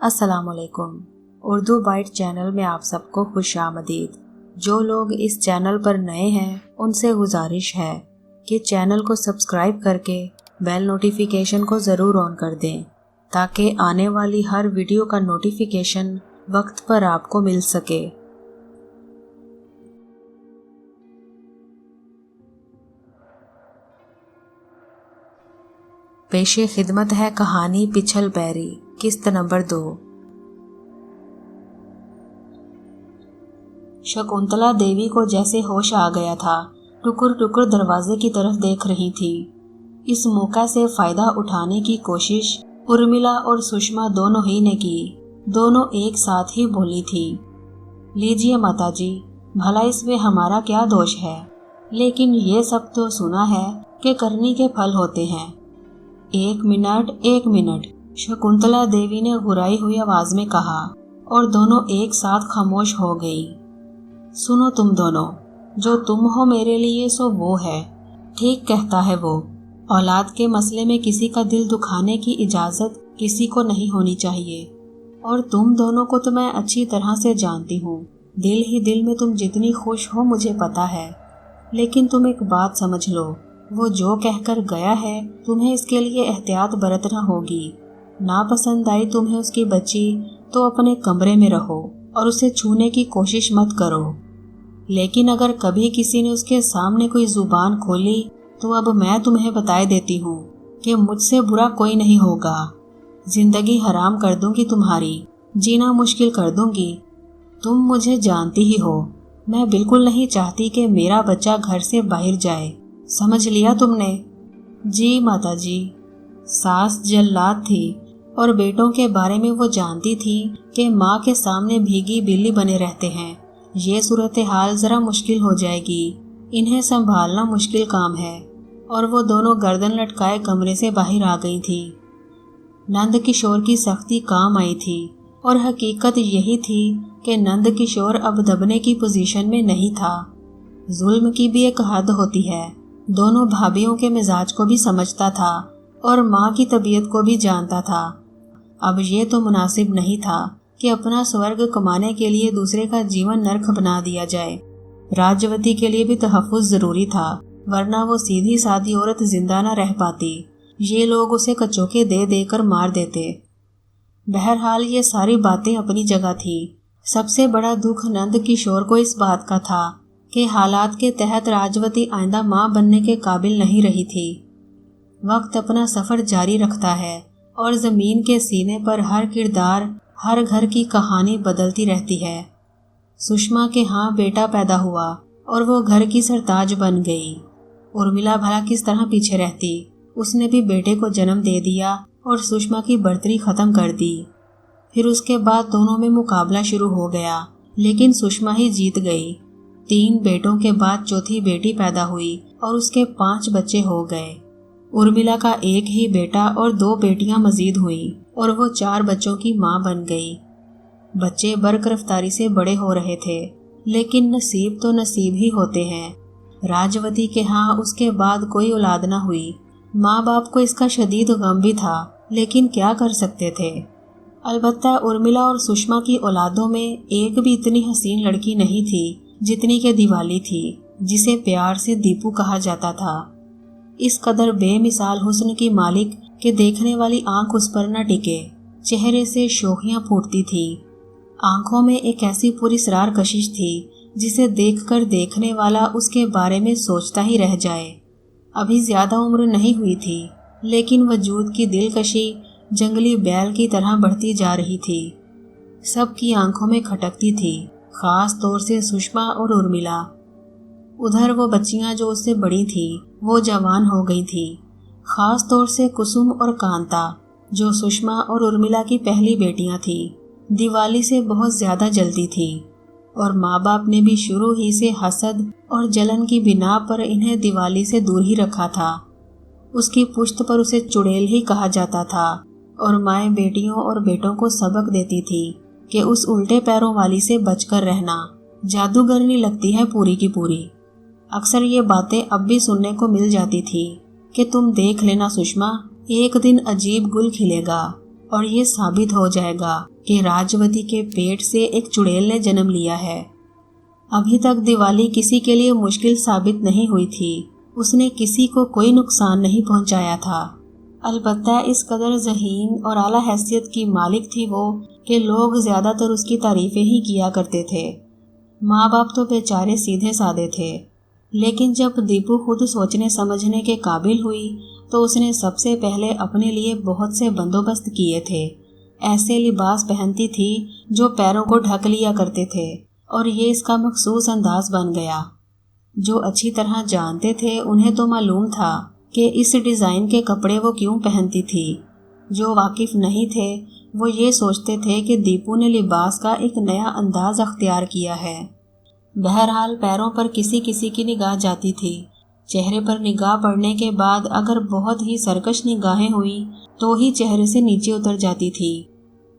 अस्सलाम वालेकुम। Urdu bite channel में आप सबको खुश आमदीद। जो लोग इस चैनल पर नए हैं उनसे गुजारिश है कि चैनल को सब्सक्राइब करके बेल नोटिफिकेशन को ज़रूर ऑन कर दें ताकि आने वाली हर वीडियो का नोटिफिकेशन वक्त पर आपको मिल सके। पेशे खिदमत है कहानी पिछल बैरी, किस्त नंबर 2। शकुंतला देवी को जैसे होश आ गया था, टुकुर टुकुर दरवाजे की तरफ देख रही थी। इस मौका से फायदा उठाने की कोशिश उर्मिला और सुषमा दोनों ही ने की। दोनों एक साथ ही बोली थी, लीजिए माताजी, भला इसमें हमारा क्या दोष है, लेकिन ये सब तो सुना है कि करनी के फल होते हैं। एक मिनट, शकुंतला देवी ने घुराई हुई आवाज में कहा और दोनों एक साथ खामोश हो गई। सुनो तुम दोनों, जो तुम हो मेरे लिए सो वो है। ठीक कहता है वो, औलाद के मसले में किसी का दिल दुखाने की इजाजत किसी को नहीं होनी चाहिए। और तुम दोनों को तो मैं अच्छी तरह से जानती हूँ। दिल ही दिल में तुम जितनी खुश हो मुझे पता है, लेकिन तुम एक बात समझ लो, वो जो कहकर गया है तुम्हें इसके लिए एहतियात बरतना होगी। ना पसंद आई तुम्हें उसकी बच्ची तो अपने कमरे में रहो और उसे छूने की कोशिश मत करो। लेकिन अगर कभी किसी ने उसके सामने कोई जुबान खोली तो अब मैं तुम्हें बताए देती हूँ कि मुझसे बुरा कोई नहीं होगा। जिंदगी हराम कर दूंगी तुम्हारी, जीना मुश्किल कर दूंगी। तुम मुझे जानती ही हो, मैं बिल्कुल नहीं चाहती कि मेरा बच्चा घर से बाहर जाए। समझ लिया तुमने? जी माताजी। सास जल्लाद थी और बेटों के बारे में वो जानती थी कि माँ के सामने भीगी बिल्ली बने रहते हैं। ये सूरत हाल ज़रा मुश्किल हो जाएगी, इन्हें संभालना मुश्किल काम है। और वो दोनों गर्दन लटकाए कमरे से बाहर आ गई थी। नंद किशोर की सख्ती काम आई थी और हकीकत यही थी कि नंद किशोर अब दबने की पोजीशन में नहीं था। जुल्म की भी एक हद होती है। दोनों भाभियों के मिजाज को भी समझता था और माँ की तबीयत को भी जानता था। अब ये तो मुनासिब नहीं था कि अपना स्वर्ग कमाने के लिए दूसरे का जीवन नरक बना दिया जाए। राजवती के लिए भी तहफ़्फ़ुज़ ज़रूरी था, वरना वो सीधी सादी औरत जिंदा न रह पाती। ये लोग उसे कचोके दे देकर मार देते। बहरहाल ये सारी बातें अपनी जगह थी। सबसे बड़ा दुख नंद किशोर को इस बात का था कि हालात के तहत राजवती आइंदा माँ बनने के काबिल नहीं रही थी। वक्त अपना सफ़र जारी रखता है और ज़मीन के सीने पर हर किरदार, हर घर की कहानी बदलती रहती है। सुषमा के यहाँ बेटा पैदा हुआ और वो घर की सरताज बन गई। उर्मिला भला किस तरह पीछे रहती, उसने भी बेटे को जन्म दे दिया और सुषमा की बढ़तरी ख़त्म कर दी। फिर उसके बाद दोनों में मुकाबला शुरू हो गया, लेकिन सुषमा ही जीत गई। 3 बेटों के बाद चौथी बेटी पैदा हुई और उसके 5 बच्चे हो गए। उर्मिला का एक ही बेटा और 2 बेटियां मजीद हुई और वो 4 बच्चों की मां बन गई। बच्चे बरक रफ्तारी से बड़े हो रहे थे, लेकिन नसीब तो नसीब ही होते हैं। राजवती के यहाँ उसके बाद कोई औलाद न हुई। माँ बाप को इसका शदीद गम भी था, लेकिन क्या कर सकते थे। अलबत्ता उर्मिला और सुषमा की औलादों में एक भी इतनी हसीन लड़की नहीं थी जितनी के दिवाली थी, जिसे प्यार से दीपू कहा जाता था। इस कदर बेमिसाल हुस्न की मालिक के देखने वाली आंख उस पर न टिके। चेहरे से शोखियां फूटती थी। आंखों में एक ऐसी पुरस्रार कशिश थी जिसे देखकर देखने वाला उसके बारे में सोचता ही रह जाए। अभी ज्यादा उम्र नहीं हुई थी, लेकिन वजूद की दिलकशी जंगली बैल की तरह बढ़ती जा रही थी। सबकी आंखों में खटकती थी, खास तौर से सुषमा और उर्मिला। उधर वो बच्चियां जो उससे बड़ी थी वो जवान हो गई थी, खास तौर से कुसुम और कांता जो सुषमा और उर्मिला की पहली बेटियां थी। दिवाली से बहुत ज्यादा जलती थी और माँ बाप ने भी शुरू ही से हसद और जलन की बिना पर इन्हें दिवाली से दूर ही रखा था। उसकी पुश्त पर उसे चुड़ैल ही कहा जाता था और माएँ बेटियों और बेटों को सबक देती थी कि उस उल्टे पैरों वाली से बचकर रहना, जादूगरनी लगती है पूरी की पूरी। अक्सर ये बातें अब भी सुनने को मिल जाती थी कि तुम देख लेना सुषमा, एक दिन अजीब गुल खिलेगा, और ये साबित हो जाएगा कि राजवती के पेट से एक चुड़ैल ने जन्म लिया है। अभी तक दिवाली किसी के लिए मुश्किल साबित नहीं हुई थी। उसने किसी को कोई नुकसान नहीं पहुंचाया था। अलबत्ता इस कदर ज़हीन और आला हैसियत की मालिक थी वो कि लोग ज़्यादातर उसकी तारीफ़ें ही किया करते थे। माँ बाप तो बेचारे सीधे साधे थे, लेकिन जब दीपू खुद सोचने समझने के काबिल हुई तो उसने सबसे पहले अपने लिए बहुत से बंदोबस्त किए थे। ऐसे लिबास पहनती थी जो पैरों को ढक लिया करते थे, और ये इसका मखसूस अंदाज बन गया। जो अच्छी तरह जानते थे उन्हें तो मालूम था कि इस डिज़ाइन के कपड़े वो क्यों पहनती थी। जो वाकिफ नहीं थे वो ये सोचते थे कि दीपू ने लिबास का एक नया अंदाज अख्तियार किया है। बहरहाल पैरों पर किसी किसी की निगाह जाती थी। चेहरे पर निगाह पड़ने के बाद अगर बहुत ही सरकश निगाहें हुई तो ही चेहरे से नीचे उतर जाती थी,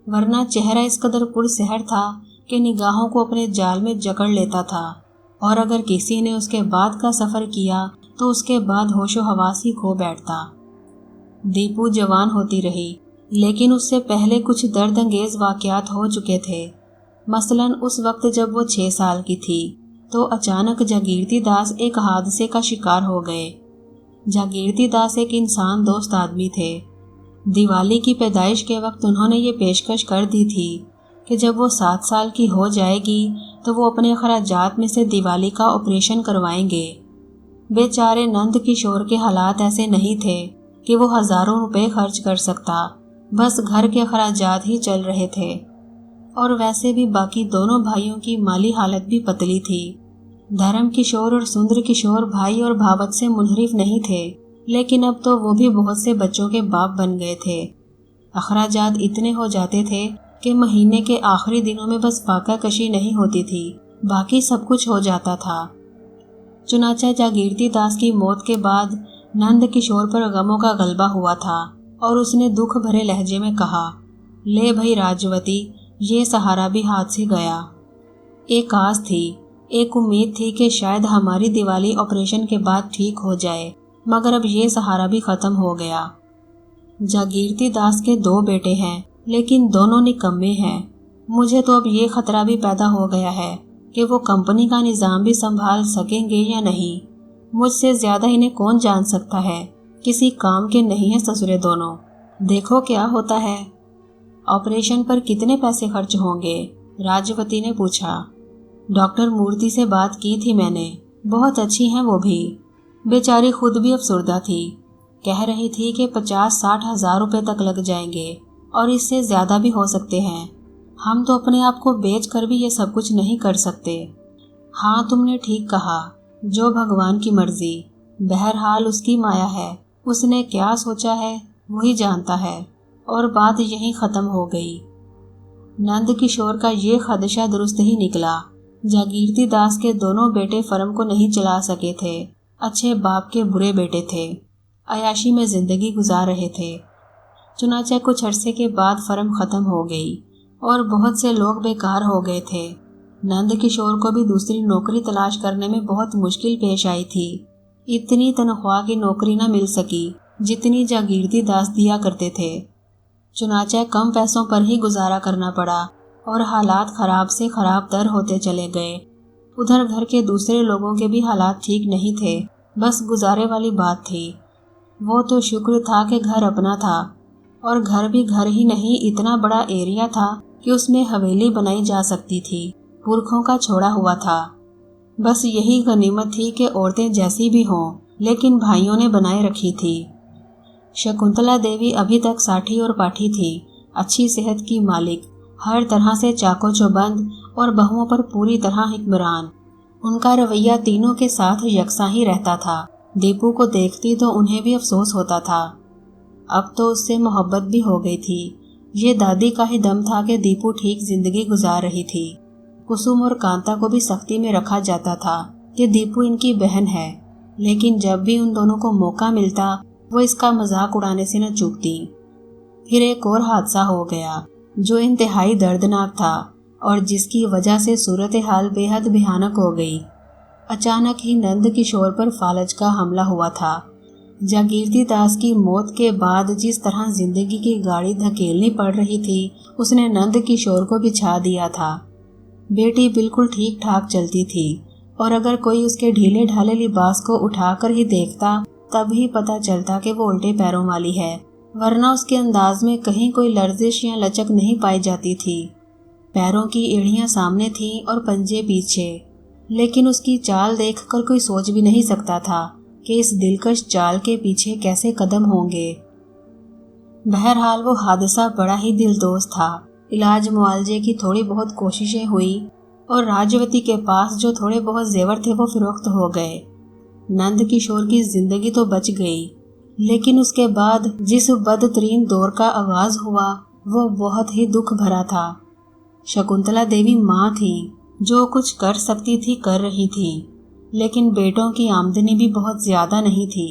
वरना चेहरा इस कदर पुरसहर था कि निगाहों को अपने जाल में जकड़ लेता था। और अगर किसी ने उसके बाद का सफ़र किया तो उसके बाद होशो हवास ही खो बैठता। दीपू जवान होती रही, लेकिन उससे पहले कुछ दर्द अंगेज वाक़यात हो चुके थे। मसलन उस वक्त जब वो 6 साल की थी तो अचानक जागीरती दास एक हादसे का शिकार हो गए। जागीरती दास एक इंसान दोस्त आदमी थे। दिवाली की पैदाइश के वक्त उन्होंने ये पेशकश कर दी थी कि जब वो 7 साल की हो जाएगी तो वो अपने खराजात में से दिवाली का ऑपरेशन करवाएंगे। बेचारे नंद किशोर के हालात ऐसे नहीं थे कि वो हज़ारों रुपए खर्च कर सकता, बस घर के खराजात ही चल रहे थे। और वैसे भी बाकी दोनों भाइयों की माली हालत भी पतली थी। धर्म किशोर और सुंदर किशोर भाई और भावत से मुनहरिफ नहीं थे, लेकिन अब तो वो भी बहुत से बच्चों के बाप बन गए थे। अखराजात इतने हो जाते थे कि महीने के आखिरी दिनों में बस फाका कशी नहीं होती थी, बाकी सब कुछ हो जाता था। चुनाचा जागीरती दास की मौत के बाद नंद किशोर पर गमों का गलबा हुआ था और उसने दुख भरे लहजे में कहा, ले भाई राजवती, ये सहारा भी हाथ से गया। एक आस थी, एक उम्मीद थी कि शायद हमारी दिवाली ऑपरेशन के बाद ठीक हो जाए, मगर अब ये सहारा भी ख़त्म हो गया। जागीरती दास के 2 बेटे हैं, लेकिन दोनों निकम्मे हैं। मुझे तो अब ये खतरा भी पैदा हो गया है कि वो कंपनी का निज़ाम भी संभाल सकेंगे या नहीं। मुझसे ज़्यादा इन्हें कौन जान सकता है, किसी काम के नहीं है ससुरे दोनों। देखो क्या होता है। ऑपरेशन पर कितने पैसे खर्च होंगे? राजवती ने पूछा। डॉक्टर मूर्ति से बात की थी मैंने, बहुत अच्छी हैं वो भी। बेचारी खुद भी अफसुर्दा थी, कह रही थी कि 50-60 हज़ार रुपये तक लग जाएंगे और इससे ज़्यादा भी हो सकते हैं। हम तो अपने आप को बेच कर भी ये सब कुछ नहीं कर सकते। हाँ, तुमने ठीक कहा, जो भगवान की मर्जी। बहरहाल उसकी माया है, उसने क्या सोचा है वही जानता है। और बात यहीं ख़त्म हो गई। नंद किशोर का ये खदशा दुरुस्त ही निकला। जागीरती दास के दोनों बेटे फर्म को नहीं चला सके थे। अच्छे बाप के बुरे बेटे थे, अयाशी में ज़िंदगी गुजार रहे थे। चुनाचा कुछ अरसे के बाद फर्म ख़त्म हो गई और बहुत से लोग बेकार हो गए थे। नंद किशोर को भी दूसरी नौकरी तलाश करने में बहुत मुश्किल पेश आई थी। इतनी तनख्वाह की नौकरी न मिल सकी जितनी जागीरती दास दिया करते थे। चुनाचा कम पैसों पर ही गुजारा करना पड़ा और हालात ख़राब से ख़राब तर होते चले गए। उधर घर के दूसरे लोगों के भी हालात ठीक नहीं थे, बस गुजारे वाली बात थी। वो तो शुक्र था कि घर अपना था, और घर भी घर ही नहीं, इतना बड़ा एरिया था कि उसमें हवेली बनाई जा सकती थी, पुरखों का छोड़ा हुआ था। बस यही गनीमत थी कि औरतें जैसी भी हों, लेकिन भाइयों ने बनाए रखी थी। शकुंतला देवी अभी तक साठी और पाठी थी, अच्छी सेहत की मालिक, हर तरह से चाको चौबंद और बहुओं पर पूरी तरह हिक्मरान। उनका रवैया तीनों के साथ यकसा ही रहता था। दीपू को देखती तो उन्हें भी अफसोस होता था। अब तो उससे मोहब्बत भी हो गई थी। ये दादी का ही दम था कि दीपू ठीक जिंदगी गुजार रही थी। कुसुम और कांता को भी सख्ती में रखा जाता था कि दीपू इनकी बहन है, लेकिन जब भी उन दोनों को मौका मिलता वो इसका मजाक उड़ाने से न चूकती। फिर एक और हादसा हो गया जो इंतहाई दर्दनाक था और जिसकी वजह से सूरत हाल बेहद भयानक हो गई। अचानक ही नंद किशोर पर फालज का हमला हुआ था। जागीरती दास की मौत के बाद जिस तरह जिंदगी की गाड़ी धकेलनी पड़ रही थी, उसने नंद किशोर को बिछा दिया था। बेटी बिल्कुल ठीक ठाक चलती थी और अगर कोई उसके ढीले ढाले लिबास को उठाकर ही देखता तब ही पता चलता कि वो उल्टे पैरों वाली है, वरना उसके अंदाज में कहीं कोई लर्जिश या लचक नहीं पाई जाती थी। पैरों की एड़ियां सामने थीं और पंजे पीछे, लेकिन उसकी चाल देखकर कोई सोच भी नहीं सकता था कि इस दिलकश चाल के पीछे कैसे कदम होंगे। बहरहाल वो हादसा बड़ा ही दिलदोज था। इलाज मुआवजे की थोड़ी बहुत कोशिशें हुई और राजवती के पास जो थोड़े बहुत जेवर थे वो फरोख्त हो गए। नंद किशोर की जिंदगी तो बच गई, लेकिन उसके बाद जिस बदतरीन दौर का आगाज हुआ वो बहुत ही दुख भरा था। शकुंतला देवी माँ थी, जो कुछ कर सकती थी कर रही थी, लेकिन बेटों की आमदनी भी बहुत ज्यादा नहीं थी।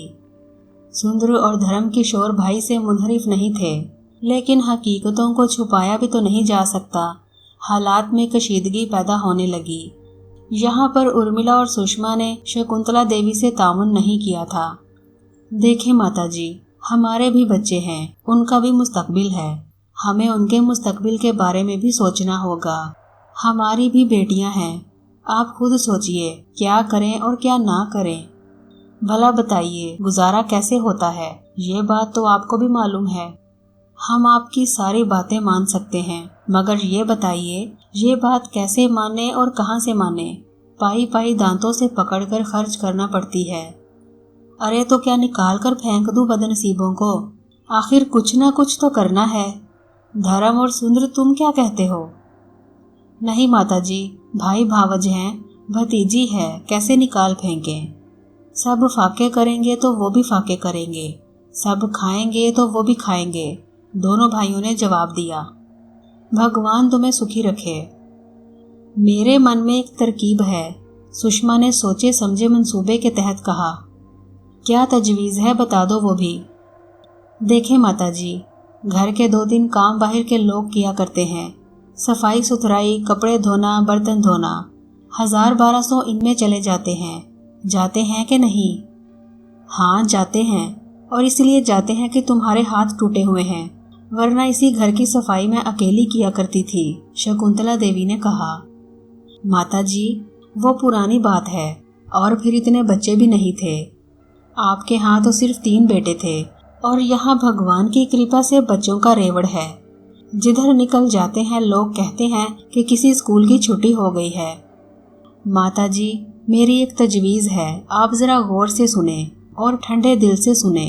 सुंदर और धर्म किशोर भाई से मुनहरिफ नहीं थे, लेकिन हकीकतों को छुपाया भी तो नहीं जा सकता। हालात में कशीदगी पैदा होने लगी। यहाँ पर उर्मिला और सुषमा ने शकुंतला देवी से तामुन नहीं किया था। देखें माताजी, हमारे भी बच्चे हैं, उनका भी मुस्तकबिल है, हमें उनके मुस्तकबिल के बारे में भी सोचना होगा। हमारी भी बेटियां हैं, आप खुद सोचिए क्या करें और क्या ना करें। भला बताइए गुजारा कैसे होता है, ये बात तो आपको भी मालूम है। हम आपकी सारी बातें मान सकते हैं, मगर ये बताइए ये बात कैसे माने और कहाँ से माने। पाई पाई दांतों से पकड़कर खर्च करना पड़ती है। अरे तो क्या निकाल कर फेंक दूं बदनसीबों को? आखिर कुछ ना कुछ तो करना है। धर्म और सुंदर, तुम क्या कहते हो? नहीं माताजी, भाई भावज हैं, भतीजी है, कैसे निकाल फेंकें? सब फाके करेंगे तो वो भी फाके करेंगे, सब खाएंगे तो वो भी खाएंगे, दोनों भाइयों ने जवाब दिया। भगवान तुम्हें सुखी रखे। मेरे मन में एक तरकीब है, सुषमा ने सोचे समझे मंसूबे के तहत कहा। क्या तजवीज़ है, बता दो वो भी। देखें माताजी, घर के 2-3 काम बाहर के लोग किया करते हैं, सफाई सुथराई, कपड़े धोना, बर्तन धोना, 1000-1200 इनमें चले जाते हैं। जाते हैं कि नहीं? हाँ जाते हैं, और इसलिए जाते हैं कि तुम्हारे हाथ टूटे हुए हैं, वरना इसी घर की सफाई मैं अकेली किया करती थी, शकुंतला देवी ने कहा। माताजी, वो पुरानी बात है, और फिर इतने बच्चे भी नहीं थे। आपके यहाँ तो सिर्फ 3 बेटे थे, और यहाँ भगवान की कृपा से बच्चों का रेवड़ है। जिधर निकल जाते हैं लोग कहते हैं कि किसी स्कूल की छुट्टी हो गई है। माताजी, मेरी एक तजवीज़ है, आप ज़रा गौर से सुने और ठंडे दिल से सुने।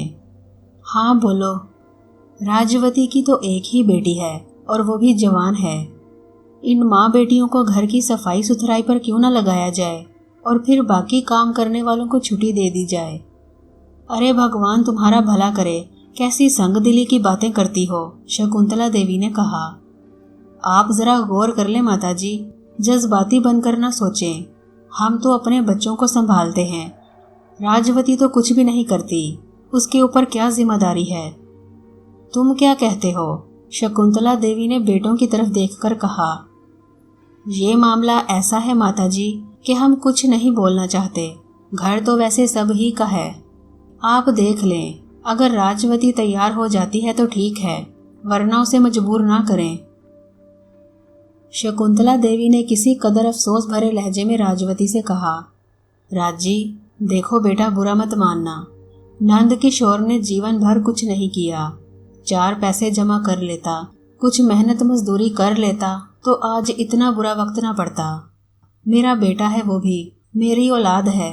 हाँ बोलो। राजवती की तो एक ही बेटी है और वो भी जवान है। इन माँ बेटियों को घर की सफाई सुथराई पर क्यों न लगाया जाए और फिर बाकी काम करने वालों को छुट्टी दे दी जाए। अरे भगवान तुम्हारा भला करे, कैसी संगदिली की बातें करती हो, शकुंतला देवी ने कहा। आप जरा गौर कर ले माताजी, जज्बाती बनकर न सोचें। हम तो अपने बच्चों को संभालते हैं, राजवती तो कुछ भी नहीं करती, उसके ऊपर क्या जिम्मेदारी है। तुम क्या कहते हो? शकुंतला देवी ने बेटों की तरफ देखकर कहा। ये मामला ऐसा है माताजी कि हम कुछ नहीं बोलना चाहते, घर तो वैसे सब ही का है। आप देख लें, अगर राजवती तैयार हो जाती है तो ठीक है, वरना उसे मजबूर ना करें। शकुंतला देवी ने किसी कदर अफसोस भरे लहजे में राजवती से कहा। राजी, देखो बेटा, बुरा मत मानना, नंद किशोर ने जीवन भर कुछ नहीं किया, 4 पैसे जमा कर लेता, कुछ मेहनत मजदूरी कर लेता तो आज इतना बुरा वक्त ना पड़ता। मेरा बेटा है, वो भी मेरी औलाद है।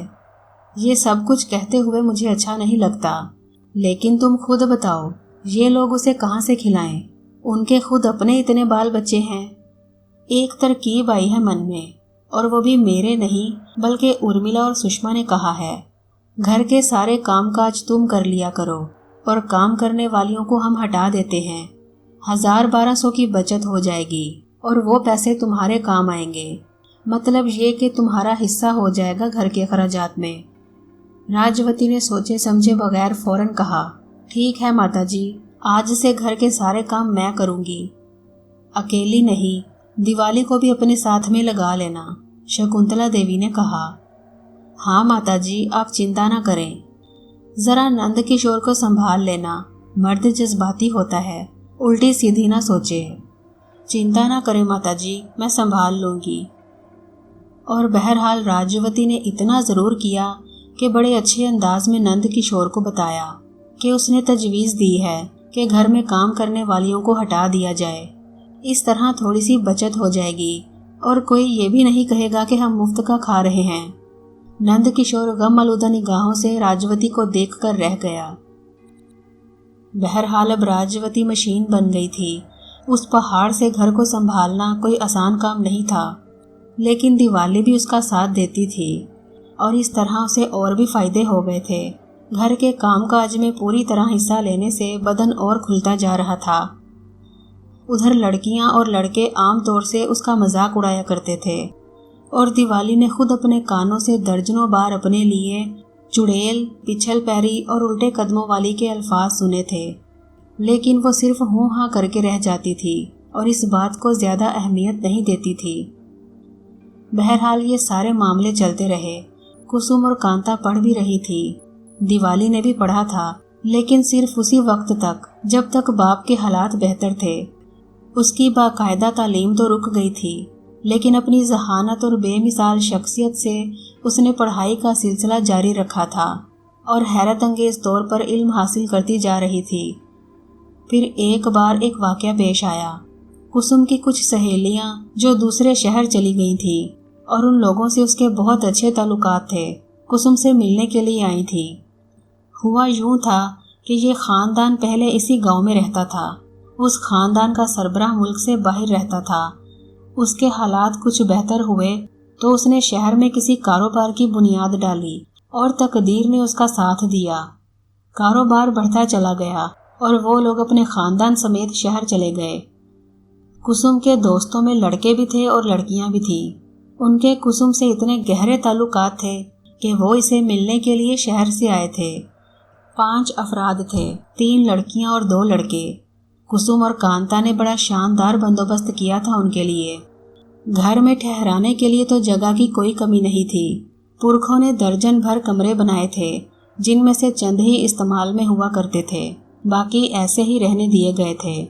ये सब कुछ कहते हुए मुझे अच्छा नहीं लगता, लेकिन तुम खुद बताओ, ये लोग उसे कहाँ से खिलाएं? उनके खुद अपने इतने बाल बच्चे हैं। एक तरकीब आई है मन में, और वो भी मेरे नहीं बल्कि उर्मिला और सुषमा ने कहा है। घर के सारे कामकाज तुम कर लिया करो और काम करने वालियों को हम हटा देते हैं। 1000-1200 की बचत हो जाएगी और वो पैसे तुम्हारे काम आएंगे। मतलब ये कि तुम्हारा हिस्सा हो जाएगा घर के खर्चात में। राजवती ने सोचे समझे बगैर फौरन कहा, ठीक है माताजी, आज से घर के सारे काम मैं करूंगी। अकेली नहीं, दिवाली को भी अपने साथ में लगा लेना, शकुंतला देवी ने कहा। हाँ माताजी, आप चिंता ना करें। ذرا نند کشور کو سنبھال لینا، مرد جذباتی ہوتا ہے، الٹی سیدھی نہ سوچے۔ چنتا نہ کرے ماتا جی، میں سنبھال لوں گی۔ اور بہرحال راجوتی نے اتنا ضرور کیا کہ بڑے اچھے انداز میں نند کشور کو بتایا کہ اس نے تجویز دی ہے کہ گھر میں کام کرنے والیوں کو ہٹا دیا جائے، اس طرح تھوڑی سی بچت ہو جائے گی اور کوئی یہ بھی نہیں کہے گا کہ ہم مفت کا کھا رہے ہیں۔ نند کشور غم آلودہ نگاہوں سے راجوتی کو دیکھ کر رہ گیا۔ بہرحال اب راجوتی مشین بن گئی تھی۔ اس پہاڑ سے گھر کو سنبھالنا کوئی آسان کام نہیں تھا، لیکن دیوالی بھی اس کا ساتھ دیتی تھی اور اس طرح اسے اور بھی فائدے ہو گئے تھے۔ گھر کے کام کاج میں پوری طرح حصہ لینے سے بدن اور کھلتا جا رہا تھا۔ ادھر لڑکیاں اور لڑکے عام طور سے اس کا مذاق اڑایا کرتے تھے اور دیوالی نے خود اپنے کانوں سے درجنوں بار اپنے لیے چڑیل، پچھل پیری اور الٹے قدموں والی کے الفاظ سنے تھے، لیکن وہ صرف ہوں ہاں کر کے رہ جاتی تھی اور اس بات کو زیادہ اہمیت نہیں دیتی تھی۔ بہرحال یہ سارے معاملے چلتے رہے۔ کسم اور کانتا پڑھ بھی رہی تھی، دیوالی نے بھی پڑھا تھا، لیکن صرف اسی وقت تک جب تک باپ کے حالات بہتر تھے۔ اس کی باقاعدہ تعلیم تو رک گئی تھی، لیکن اپنی ذہانت اور بے مثال شخصیت سے اس نے پڑھائی کا سلسلہ جاری رکھا تھا اور حیرت انگیز طور پر علم حاصل کرتی جا رہی تھی۔ پھر ایک بار ایک واقعہ پیش آیا۔ کسم کی کچھ سہیلیاں جو دوسرے شہر چلی گئی تھیں اور ان لوگوں سے اس کے بہت اچھے تعلقات تھے، کسم سے ملنے کے لیے آئی تھیں۔ ہوا یوں تھا کہ یہ خاندان پہلے اسی گاؤں میں رہتا تھا۔ اس خاندان کا سربراہ ملک سے باہر رہتا تھا۔ اس کے حالات کچھ بہتر ہوئے تو اس نے شہر میں کسی کاروبار کی بنیاد ڈالی اور تقدیر نے اس کا ساتھ دیا۔ کاروبار بڑھتا چلا گیا اور وہ لوگ اپنے خاندان سمیت شہر چلے گئے۔ کسم کے دوستوں میں لڑکے بھی تھے اور لڑکیاں بھی تھیں۔ ان کے کسم سے اتنے گہرے تعلقات تھے کہ وہ اسے ملنے کے لیے شہر سے آئے تھے۔ 5 افراد تھے، 3 لڑکیاں اور 2 لڑکے۔ کسم اور کانتا نے بڑا شاندار بندوبست کیا تھا ان کے لیے۔ گھر میں ٹھہرانے کے لیے تو جگہ کی کوئی کمی نہیں تھی۔ پرکھوں نے درجن بھر کمرے بنائے تھے، جن میں سے چند ہی استعمال میں ہوا کرتے تھے، باقی ایسے ہی رہنے دیے گئے تھے۔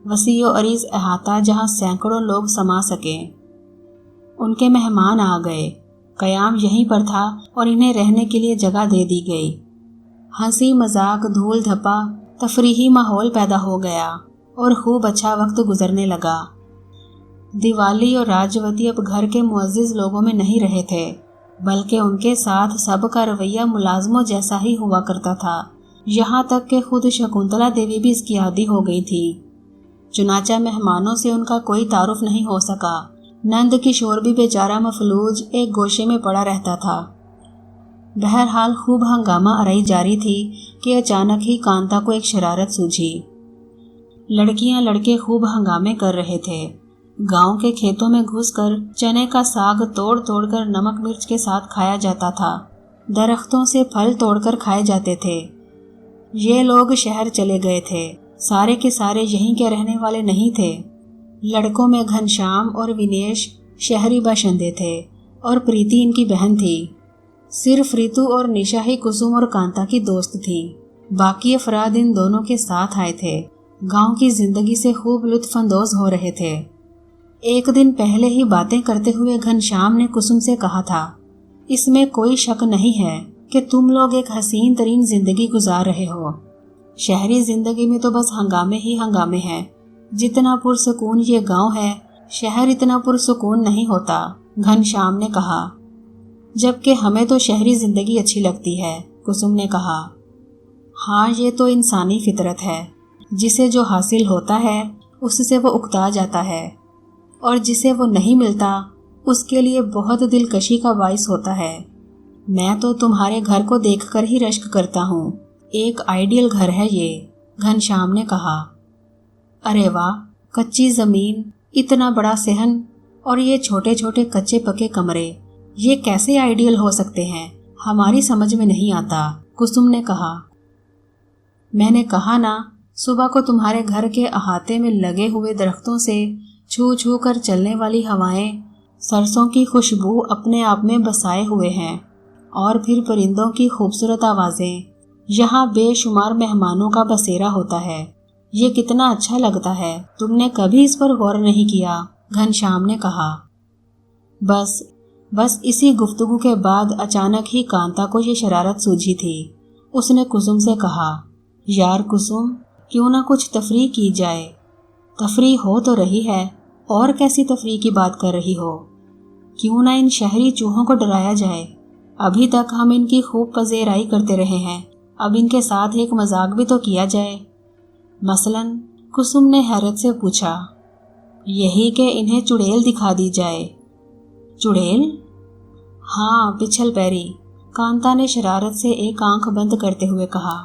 وسیع و عریض احاطہ جہاں سینکڑوں لوگ سما سکیں۔ ان کے مہمان آ گئے، قیام یہیں پر تھا اور انہیں رہنے کے لیے جگہ دے دی گئی۔ ہنسی مذاق، دھول دھپا، تفریحی ماحول پیدا ہو گیا اور خوب اچھا وقت گزرنے لگا۔ دیوالی اور راجوتی اب گھر کے معزز لوگوں میں نہیں رہے تھے، بلکہ ان کے ساتھ سب کا رویہ ملازموں جیسا ہی ہوا کرتا تھا، یہاں تک کہ خود شکنتلا دیوی بھی اس کی عادی ہو گئی تھی۔ چنانچہ مہمانوں سے ان کا کوئی تعارف نہیں ہو سکا۔ نند کشور بھی بیچارہ مفلوج ایک گوشے میں پڑا رہتا تھا۔ بہرحال خوب ہنگامہ آرائی جاری تھی کہ اچانک ہی کانتا کو ایک شرارت سوجھی۔ لڑکیاں لڑکے خوب ہنگامے کر رہے تھے۔ گاؤں کے کھیتوں میں گھس کر چنے کا ساگ توڑ توڑ کر نمک مرچ کے ساتھ کھایا جاتا تھا، درختوں سے پھل توڑ کر کھائے جاتے تھے۔ یہ لوگ شہر چلے گئے تھے، سارے کے سارے یہیں کے رہنے والے نہیں تھے۔ لڑکوں میں گھنشام اور ونیش شہری باشندے تھے اور پریتی ان کی بہن تھی۔ صرف ریتو اور نشا ہی کسم اور کانتا کی دوست تھی، باقی افراد ان دونوں کے ساتھ آئے تھے، گاؤں کی زندگی سے خوب لطف اندوز ہو رہے تھے۔ ایک دن پہلے ہی باتیں کرتے ہوئے گھنشام نے کسم سے کہا تھا، اس میں کوئی شک نہیں ہے کہ تم لوگ ایک حسین ترین زندگی گزار رہے ہو۔ شہری زندگی میں تو بس ہنگامے ہی ہنگامے ہیں۔ جتنا پرسکون یہ گاؤں ہے، شہر اتنا پرسکون نہیں ہوتا، گھنشام نے کہا۔ جبکہ ہمیں تو شہری زندگی اچھی لگتی ہے، کسم نے کہا۔ ہاں، یہ تو انسانی فطرت ہے، جسے جو حاصل ہوتا ہے اس سے وہ اکتا جاتا ہے، اور جسے وہ نہیں ملتا اس کے لیے بہت دلکشی کا باعث ہوتا ہے۔ میں تو تمہارے گھر کو دیکھ کر ہی رشک کرتا ہوں، ایک آئیڈیل گھر ہے یہ، گھنشام نے کہا۔ ارے واہ، کچی زمین، اتنا بڑا صحن اور یہ چھوٹے چھوٹے کچے پکے کمرے، یہ کیسے آئیڈیل ہو سکتے ہیں؟ ہماری سمجھ میں نہیں آتا، کسم نے کہا۔ میں نے کہا نا، صبح کو تمہارے گھر کے احاطے میں لگے ہوئے درختوں سے چھو چھو کر چلنے والی ہوائیں، سرسوں کی خوشبو اپنے آپ میں بسائے ہوئے ہیں، اور پھر پرندوں کی خوبصورت آوازیں یہاں بے شمار مہمانوں کا بسیرا ہوتا ہے، یہ کتنا اچھا لگتا ہے، تم نے کبھی اس پر غور نہیں کیا؟ گھنشیام نے کہا۔ بس اسی گفتگو کے بعد اچانک ہی کانتا کو یہ شرارت سوجھی تھی۔ اس نے کسم سے کہا، یار کسم، کیوں نہ کچھ تفریح کی جائے؟ تفریح ہو تو رہی ہے، اور کیسی تفریح کی بات کر رہی ہو؟ کیوں نہ ان شہری چوہوں کو ڈرایا جائے؟ ابھی تک ہم ان کی خوب پذیرائی کرتے رہے ہیں، اب ان کے ساتھ ایک مذاق بھی تو کیا جائے۔ مثلاً، کسم نے حیرت سے پوچھا، یہی کہ انہیں چڑیل دکھا دی جائے۔ چڑیل؟ ہاں، پچھل پیری، کانتا نے شرارت سے ایک آنکھ بند کرتے ہوئے کہا۔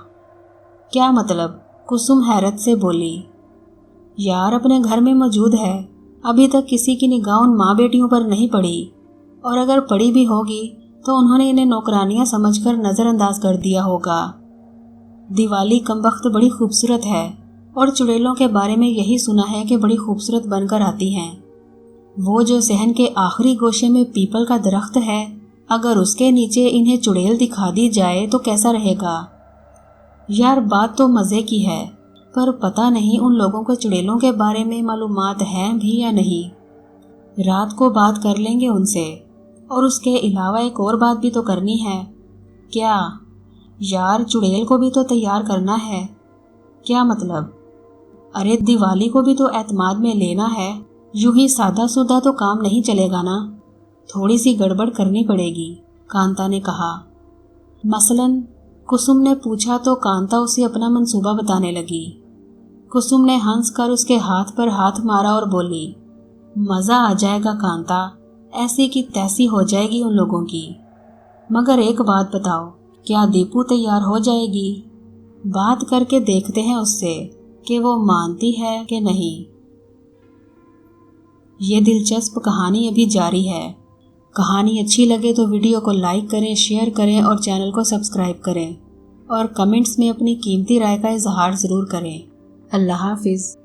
کیا مطلب؟ کسم حیرت سے بولی۔ یار اپنے گھر میں موجود ہے، ابھی تک کسی کی نگاہ ان ماں بیٹیوں پر نہیں پڑی، اور اگر پڑی بھی ہوگی تو انہوں نے انہیں نوکرانیاں سمجھ کر نظر انداز کر دیا ہوگا۔ دیوالی کمبخت بڑی خوبصورت ہے، اور چڑیلوں کے بارے میں یہی سنا ہے کہ بڑی خوبصورت بن کر آتی ہیں۔ وہ جو صحن کے آخری گوشے میں پیپل کا درخت ہے، اگر اس کے نیچے انہیں چڑیل دکھا دی جائے تو کیسا رہے گا؟ یار بات تو مزے کی ہے، پر پتہ نہیں ان لوگوں کو چڑیلوں کے بارے میں معلومات ہیں بھی یا نہیں۔ رات کو بات کر لیں گے ان سے، اور اس کے علاوہ ایک اور بات بھی تو کرنی ہے۔ کیا؟ یار چڑیل کو بھی تو تیار کرنا ہے۔ کیا مطلب؟ ارے دیوالی کو بھی تو اعتماد میں لینا ہے، یوں ہی سادہ سودہ تو کام نہیں چلے گا نا، تھوڑی سی گڑبڑ کرنی پڑے گی، کانتا نے کہا۔ مثلاً؟ کسم نے پوچھا تو کانتا اسے اپنا منصوبہ بتانے لگی۔ کسم نے ہنس کر اس کے ہاتھ پر ہاتھ مارا اور بولی، مزہ آ جائے گا کانتا، ایسی کی تیسی ہو جائے گی ان لوگوں کی۔ مگر ایک بات بتاؤ، کیا دیپو تیار ہو جائے گی؟ بات کر کے دیکھتے ہیں اس سے کہ وہ مانتی ہے کہ نہیں۔ یہ دلچسپ کہانی ابھی جاری ہے۔ کہانی اچھی لگے تو ویڈیو کو لائک کریں، شیئر کریں اور چینل کو سبسکرائب کریں، اور کمنٹس میں اپنی قیمتی رائے کا اظہار ضرور کریں۔ اللہ حافظ۔